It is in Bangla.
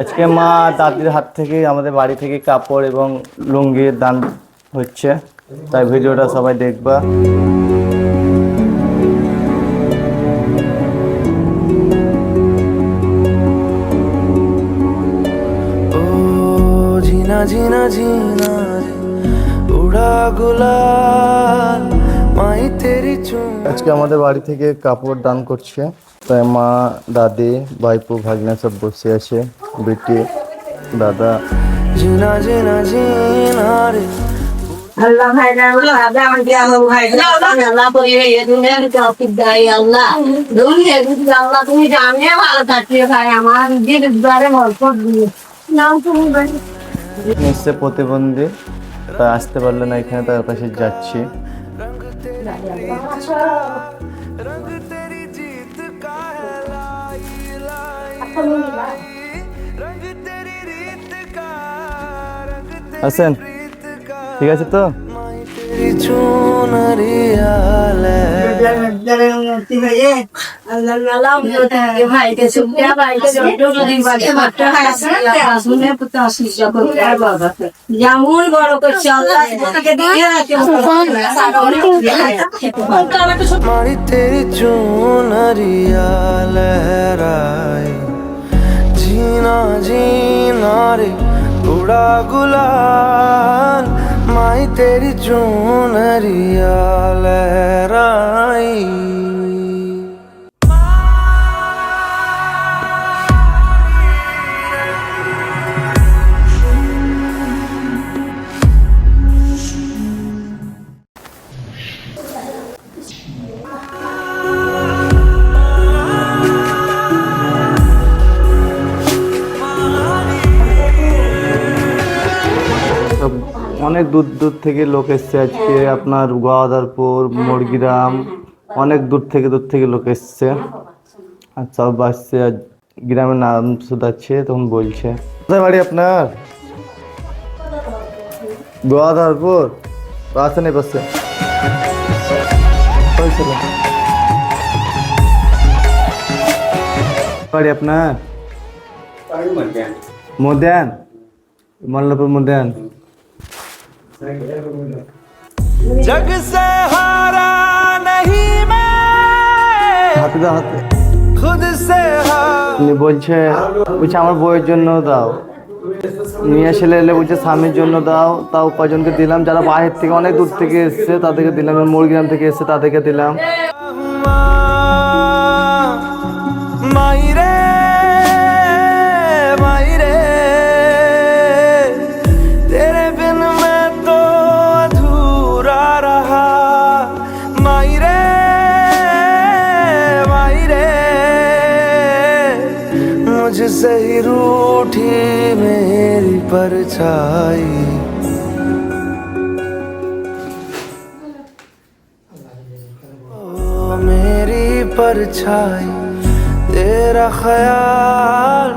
আজকে মা দাদির হাত থেকে আমাদের বাড়ি থেকে কাপড় এবং লুঙ্গির দান হচ্ছে, তাই ভিডিওটা সবাই দেখবা। जीना जीना जीना रे उड़ा गुलाल माई तेरी चूम। আজকে আমাদের বাড়ি থেকে কাপড় দান করছে, তাই মা দাদি ভাইপো ভাগনা সব বসে আছে, বেটি দাদা। जीना जीना जीना रे আল্লাহ ভাইরা আল্লাহ আমাকে আমার ভাইরা আল্লাহ পরিয়ে এই দুনিয়ার তৌফিক দাই আল্লাহ। দুনিয়ার আল্লাহ তুমি জানে ভালো থাকিয়ে ভাই আমার দিল দ্বারে বরকত দিয়ে নাম তুমি ভাই। নিশ্চে প্রতিবন্ধী, তাই আসতে পারলে না এখানে, তার কাছে যাচ্ছি। रंग तेरी जीत का है लाई लाई रंग तेरी रीत का रंग আসেন, रीत का ঠিক আছে তো? माई तेरी चुनरिया ले আল্লাহ নালাম দিয়ে ভাইকে শুকরিয়া ভাইকে যত দিন বাকি মাত্র হাসি আল্লাহ শুনে পুত্র আশীষ করতে বাবা যেমন বড় করছে আল্লাহ তোকে দিয়ে রাখে। माई तेरी चुनरिया लहराए जीना जीना रे उड़ा गुलाल माई तेरी चुनरिया लहराई। অনেক দূর দূর থেকে লোক এসছে আজকে, আপনার গোয়াদারপুর, মুরগিরাম, অনেক দূর থেকে লোক এসছে। আর সব আসছে, আর গ্রামের নাম শুধাচ্ছে, তখন বলছে। কোথায় বাড়ি আপনার? গোয়াদারপুর। আসেন এই পাশে। বাড়ি আপনার? মধ্যান, মল্লাপুর মধ্যান। जग से हारा नहीं मैं হাতে দাও, হাতে। खुद से हार উনি বলছে আমার বইয়ের জন্য দাও, মেয়ে ছেলে এলে বলছে স্বামীর জন্য দাও। তাও কজনকে দিলাম, যারা বাইরের থেকে অনেক দূর থেকে এসছে তাদেরকে দিলাম, মুরগিরাম থেকে এসছে তাদেরকে দিলাম। मायरे मायरे तेरे बिन मैं तो अधूरा रहा मायरे मायरे मुझसे ही रूठी मेरी परछाई ओ मेरी परछाई तेरा ख्याल